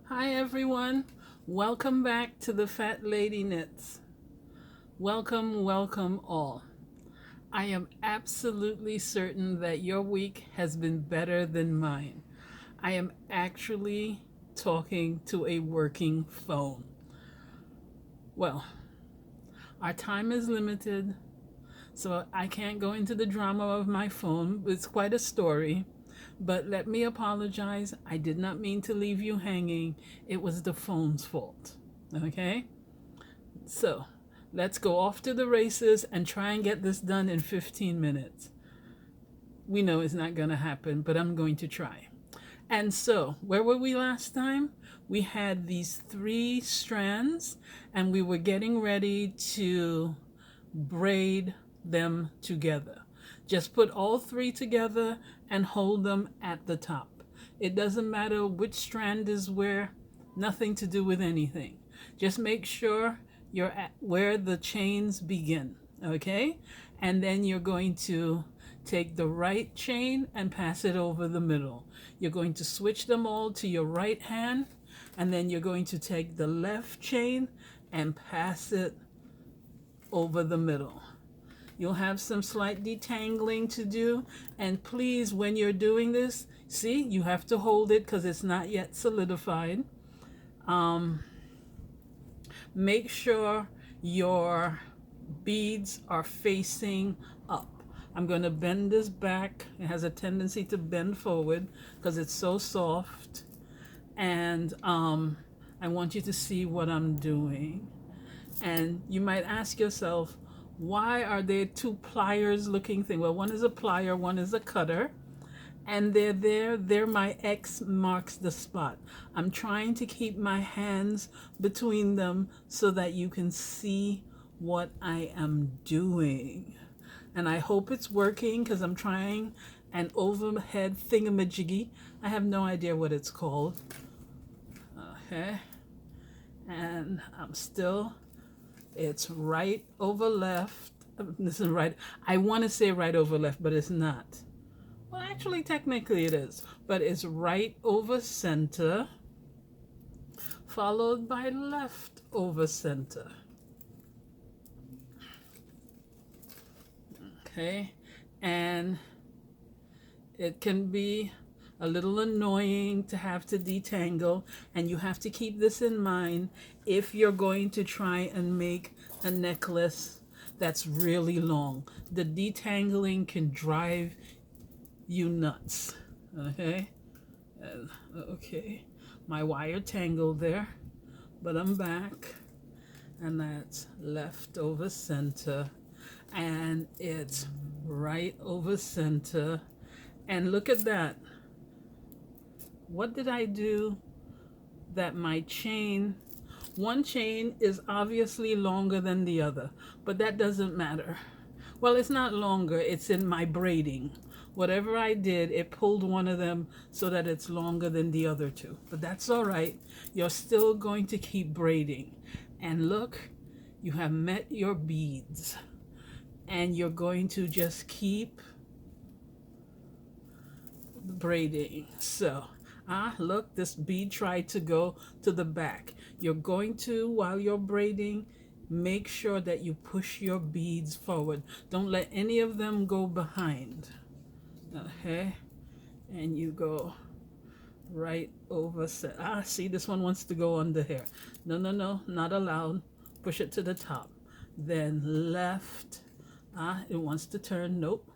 Hi everyone, welcome back to the Fat Lady Knits. Welcome, welcome all. I am absolutely certain that your week has been better than mine. I am actually talking to a working phone. Well, our time is limited, so I can't go into the drama of my phone. It's quite a story. But let me apologize. I did not mean to leave you hanging. It was the phone's fault. Okay? So let's go off to the races and try and get this done in 15 minutes. We know it's not going to happen, but I'm going to try. And so, where were we last time? We had these 3 strands and we were getting ready to braid them together. Just put all 3 together and hold them at the top. It doesn't matter which strand is where, nothing to do with anything. Just make sure you're at where the chains begin, okay? And then you're going to take the right chain and pass it over the middle. You're going to switch them all to your right hand, and then you're going to take the left chain and pass it over the middle. You'll have some slight detangling to do, and please, when you're doing this, see, you have to hold it because it's not yet solidified. Make sure your beads are facing up. I'm going to bend this back. It has a tendency to bend forward because it's so soft. And I want you to see what I'm doing. And you might ask yourself, why are there 2 pliers looking thing? Well, one is a plier, one is a cutter. And they're there. There my X marks the spot. I'm trying to keep my hands between them so that you can see what I am doing. And I hope it's working because I'm trying an overhead thingamajiggy. I have no idea what it's called. Okay. And I'm still, it's right over left. This is right. I want to say right over left, but it's not. Well, actually, technically it is, but it's right over center, followed by left over center. Okay, and it can be a little annoying to have to detangle, and you have to keep this in mind if you're going to try and make a necklace that's really long. The detangling can drive you nuts. Okay, and, okay, my wire tangled there, but I'm back, and that's left over center, and it's right over center. And look at that. What did I do that my chain, one chain is obviously longer than the other, but that doesn't matter. Well, it's not longer, it's in my braiding. Whatever I did, it pulled one of them so that it's longer than the other 2. But that's all right. You're still going to keep braiding. And look, you have met your beads. And you're going to just keep braiding. So, look, this bead tried to go to the back. You're going to, while you're braiding, make sure that you push your beads forward. Don't let any of them go behind. Okay, and you go right over set. See, this one wants to go under here. No, no, no, not allowed. Push it to the top. Then left. It wants to turn. Nope.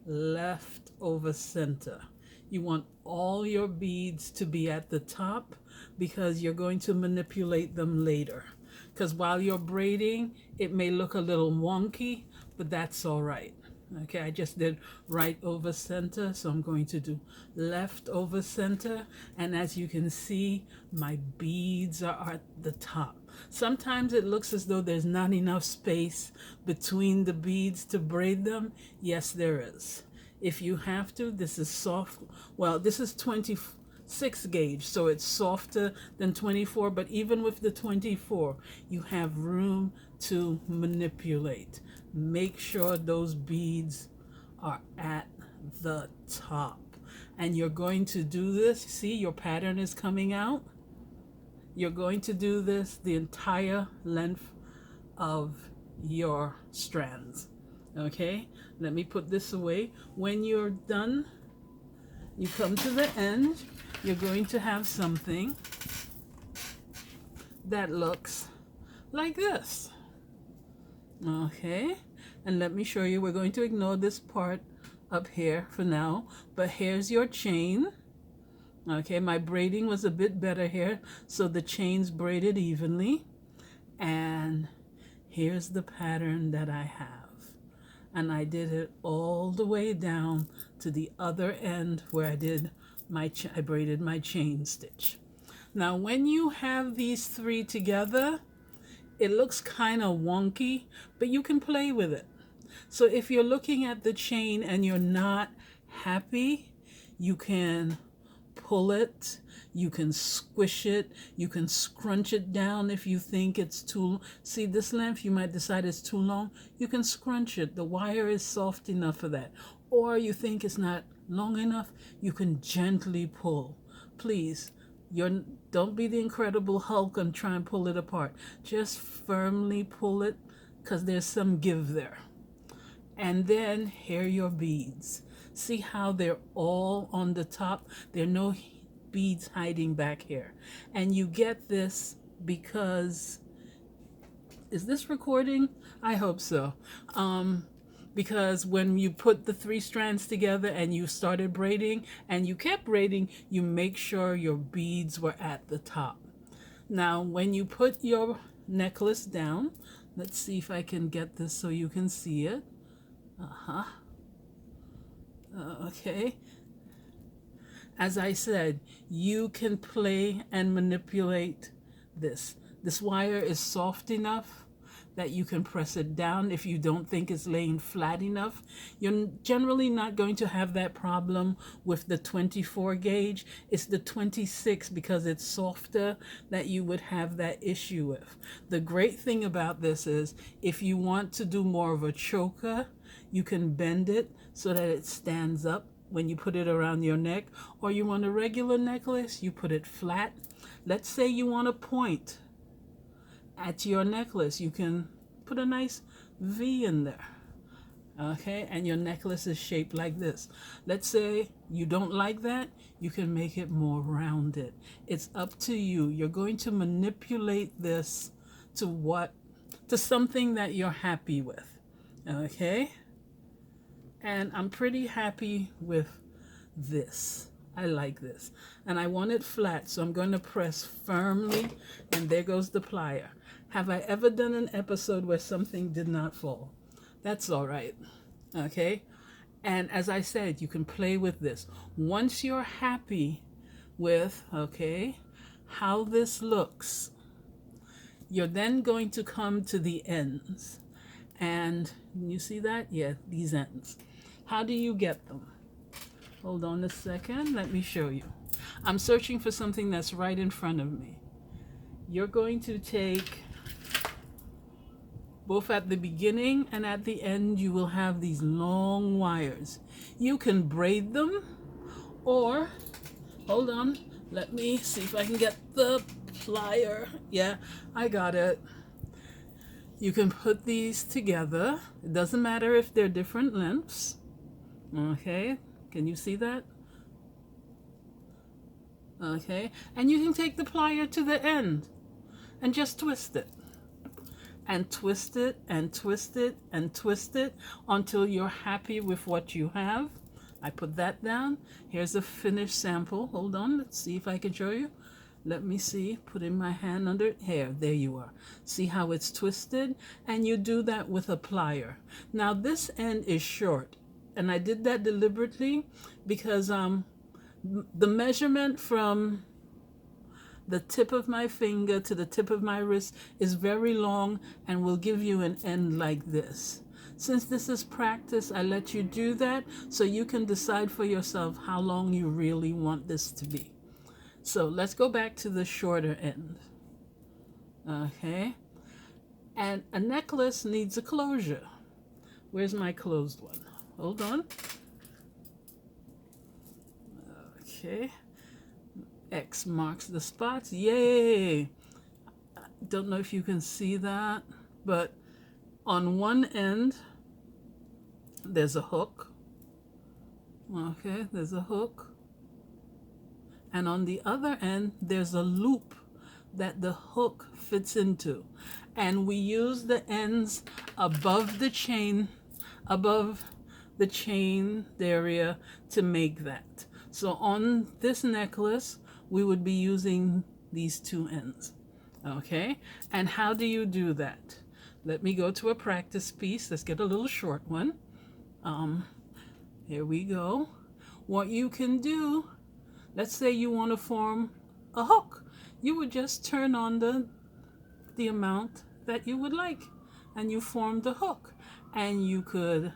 Left over center. You want all your beads to be at the top because you're going to manipulate them later. Because while you're braiding, it may look a little wonky, but that's all right. Okay, I just did right over center, so I'm going to do left over center. And as you can see, my beads are at the top. Sometimes it looks as though there's not enough space between the beads to braid them. Yes, there is. If you have to, this is soft. Well, this is 26 gauge, so it's softer than 24, but even with the 24, you have room to manipulate. Make sure those beads are at the top. And you're going to do this. See, your pattern is coming out. You're going to do this the entire length of your strands. Okay, let me put this away. When you're done, you come to the end, you're going to have something that looks like this. Okay, and let me show you. We're going to ignore this part up here for now, but here's your chain. Okay, my braiding was a bit better here, so the chain's braided evenly. And here's the pattern that I have. And I did it all the way down to the other end where I did I braided my chain stitch. Now when you have these three together, it looks kind of wonky, but you can play with it. So if you're looking at the chain and you're not happy, you can pull it, you can squish it, you can scrunch it down if you think it's too, see this length, you might decide it's too long, you can scrunch it. The wire is soft enough for that. Or you think it's not long enough, you can gently pull. Please, don't be the Incredible Hulk and try and pull it apart. Just firmly pull it, because there's some give there. And then here are your beads. See how they're all on the top? There are no beads hiding back here. And you get this because, is this recording? I hope so. Because when you put the three strands together and you started braiding and you kept braiding, you make sure your beads were at the top. Now, when you put your necklace down, let's see if I can get this so you can see it. Okay. As I said, you can play and manipulate this. This wire is soft enough that you can press it down if you don't think it's laying flat enough. You're generally not going to have that problem with the 24 gauge. It's the 26 because it's softer that you would have that issue with. The great thing about this is if you want to do more of a choker, you can bend it so that it stands up when you put it around your neck, or you want a regular necklace, you put it flat. Let's say you want a point at your necklace, you can put a nice V in there. Okay, and your necklace is shaped like this. Let's say you don't like that, you can make it more rounded. It's up to you. You're going to manipulate this to something that you're happy with. Okay? And I'm pretty happy with this. I like this. And I want it flat, so I'm going to press firmly, and there goes the plier. Have I ever done an episode where something did not fall? That's all right. Okay? And as I said, you can play with this. Once you're happy with, okay, how this looks, you're then going to come to the ends. And you see that? Yeah, these ends. How do you get them? Hold on a second. Let me show you. I'm searching for something that's right in front of me. You're going to take, both at the beginning and at the end, you will have these long wires. You can braid them, or, hold on, let me see if I can get the plier. Yeah, I got it. You can put these together. It doesn't matter if they're different lengths. Okay, can you see that? Okay, and you can take the plier to the end and just twist it. And twist it and twist it and twist it until you're happy with what you have. I put that down. Here's a finished sample. Hold on, let's see if I can show you. Let me see, putting my hand under it. Here, there you are. See how it's twisted? And you do that with a plier. Now this end is short, and I did that deliberately because the measurement from the tip of my finger to the tip of my wrist is very long and will give you an end like this. Since this is practice, I let you do that so you can decide for yourself how long you really want this to be. So let's go back to the shorter end. Okay. And a necklace needs a closure. Where's my closed one? Hold on. Okay. X marks the spots. Yay! Don't know if you can see that, but on one end there's a hook. Okay, there's a hook. And on the other end there's a loop that the hook fits into. And we use the ends above the chain area to make that. So on this necklace, we would be using these two ends. Okay? And how do you do that? Let me go to a practice piece. Let's get a little short one. Here we go. What you can do, let's say you want to form a hook. You would just turn on the amount that you would like, and you form the hook. And you could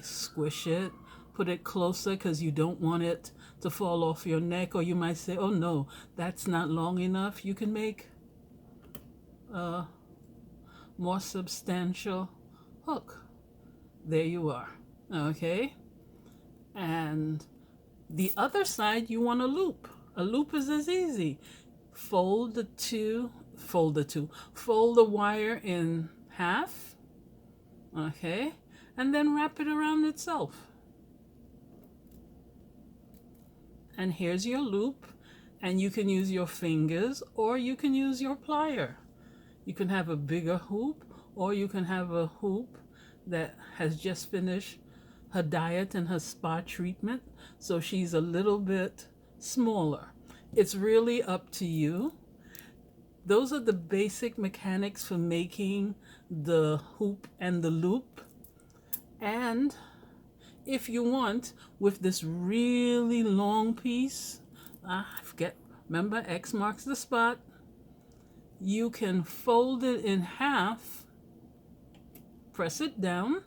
squish it, put it closer because you don't want it to fall off your neck, or you might say, oh no, that's not long enough. You can make a more substantial hook. There you are. Okay? And the other side, you want a loop. A loop is as easy. Fold the wire in half. Okay? And then wrap it around itself. And here's your loop, and you can use your fingers or you can use your plier. You can have a bigger hoop, or you can have a hoop that has just finished her diet and her spa treatment, so she's a little bit smaller. It's really up to you. Those are the basic mechanics for making the hoop and the loop. And if you want, with this really long piece, remember X marks the spot, you can fold it in half, press it down,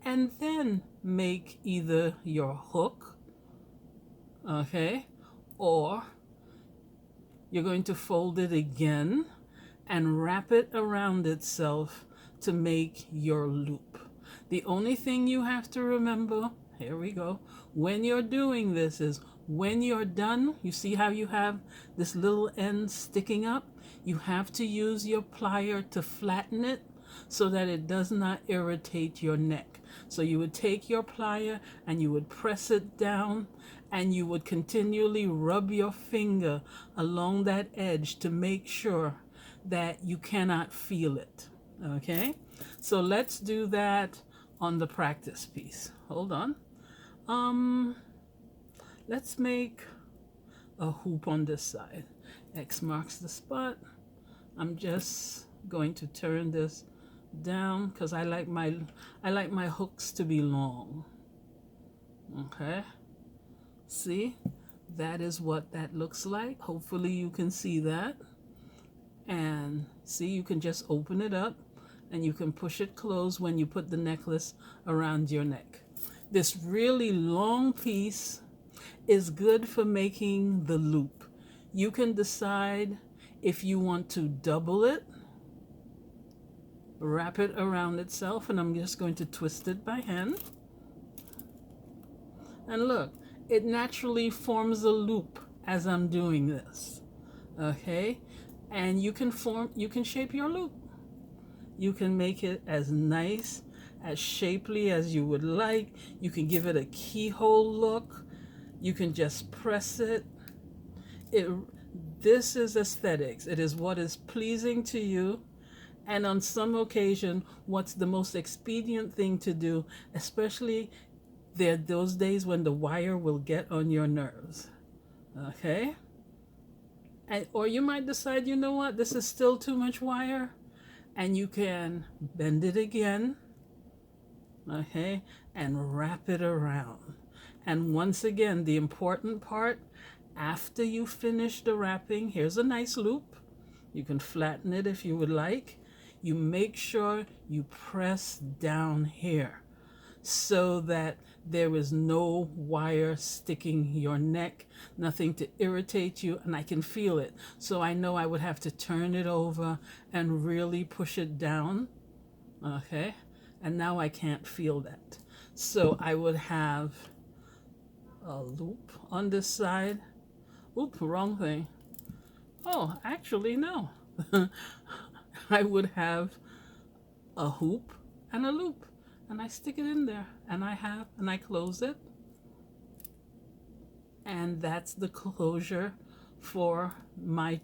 and then make either your hook, okay, or you're going to fold it again and wrap it around itself to make your loop. The only thing you have to remember, here we go, when you're doing this is when you're done, you see how you have this little end sticking up? You have to use your plier to flatten it so that it does not irritate your neck. So you would take your plier and you would press it down, and you would continually rub your finger along that edge to make sure that you cannot feel it. Okay? So let's do that on the practice piece. Hold on. Let's make a hoop on this side. X marks the spot. I'm just going to turn this down because I like my hooks to be long. Okay? See? That is what that looks like. Hopefully you can see that. And see, you can just open it up and you can push it closed when you put the necklace around your neck. This really long piece is good for making the loop. You can decide if you want to double it, wrap it around itself, and I'm just going to twist it by hand. And look, it naturally forms a loop as I'm doing this. Okay? And you can shape your loop. You can make it as nice, as shapely as you would like. You can give it a keyhole look. You can just press it. This is aesthetics. It is what is pleasing to you. And on some occasion, what's the most expedient thing to do, especially there are those days when the wire will get on your nerves. Okay? Or you might decide, you know what, this is still too much wire. And you can bend it again, okay, and wrap it around. And once again, the important part, after you finish the wrapping, here's a nice loop. You can flatten it if you would like. You make sure you press down here so that there is no wire sticking your neck, nothing to irritate you, and I can feel it. So I know I would have to turn it over and really push it down, okay? And now I can't feel that. So I would have a loop on this side. Oop, wrong thing. Oh, actually, no. I would have a hoop and a loop, and I stick it in there, and I close it, and that's the closure for my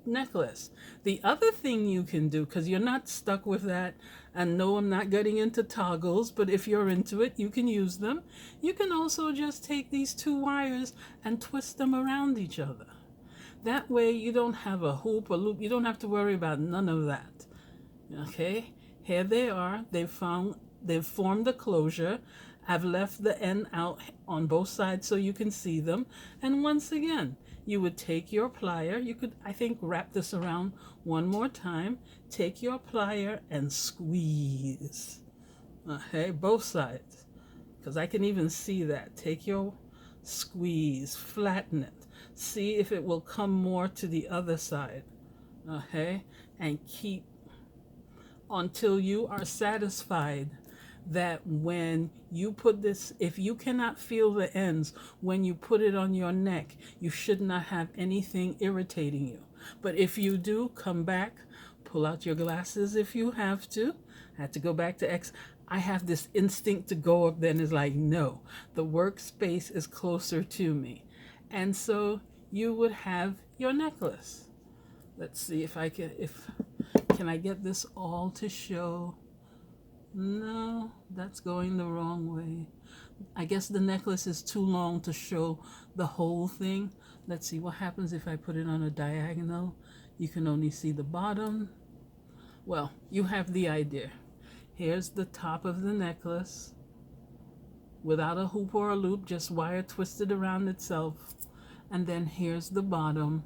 necklace. The other thing you can do, because you're not stuck with that, and no, I'm not getting into toggles, but if you're into it, you can use them. You can also just take these two wires and twist them around each other. That way you don't have a hoop or loop. You don't have to worry about none of that. Okay, here they are. They've formed the closure. I've left the end out on both sides so you can see them. And once again, you would take your plier. You could, I think, wrap this around one more time. Take your plier and squeeze. Okay, both sides. Because I can even see that. Take your squeeze, flatten it. See if it will come more to the other side. Okay, and keep until you are satisfied that when you put this, if you cannot feel the ends when you put it on your neck, you should not have anything irritating you. But if you do, come back, pull out your glasses if you have to. I had to go back to X. I have this instinct to go up there and it's like, no, the workspace is closer to me. And so you would have your necklace. Let's see if I can I get this all to show? No, that's going the wrong way. I guess the necklace is too long to show the whole thing. Let's see what happens if I put it on a diagonal. You can only see the bottom. Well, you have the idea. Here's the top of the necklace without a hoop or a loop, just wire twisted around itself. And then here's the bottom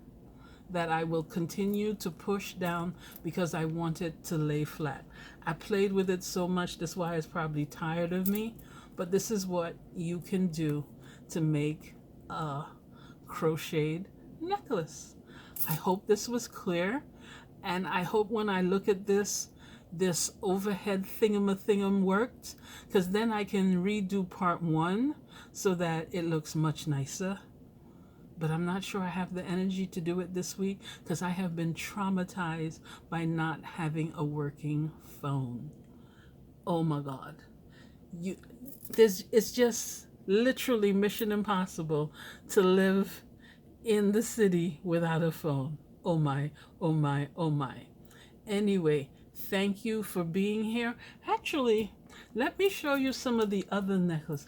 that I will continue to push down because I want it to lay flat. I played with it so much, this wire is probably tired of me, but this is what you can do to make a crocheted necklace. I hope this was clear, and I hope when I look at this overhead thingamathingam worked, because then I can redo part 1 so that it looks much nicer. But I'm not sure I have the energy to do it this week because I have been traumatized by not having a working phone. Oh my God. It's just literally mission impossible to live in the city without a phone. Oh my, oh my, oh my. Anyway, thank you for being here. Actually, let me show you some of the other necklaces.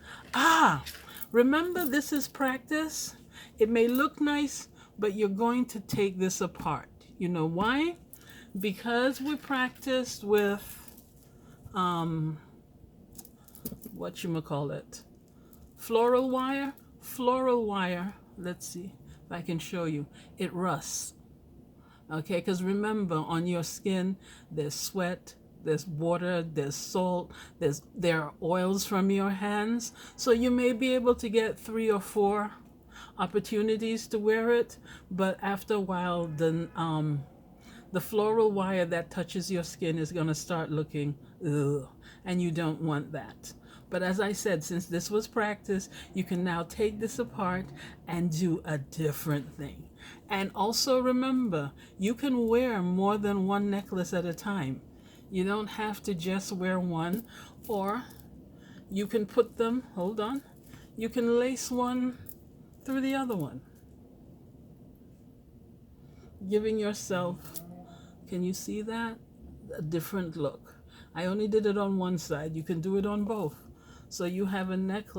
Remember, this is practice. It may look nice, but you're going to take this apart. You know why? Because we practiced with, floral wire. Floral wire, let's see if I can show you. It rusts. Okay, because remember, on your skin, there's sweat, there's water, there's salt, there are oils from your hands. So you may be able to get 3 or 4 opportunities to wear it, but after a while the floral wire that touches your skin is going to start looking ugh, and you don't want that. But as I said, since this was practice, you can now take this apart and do a different thing. And also remember, you can wear more than one necklace at a time. You don't have to just wear one, or you can put them, hold on, you can lace one through the other one, giving yourself, can you see that? A different look. I only did it on one side. You can do it on both. So you have a necklace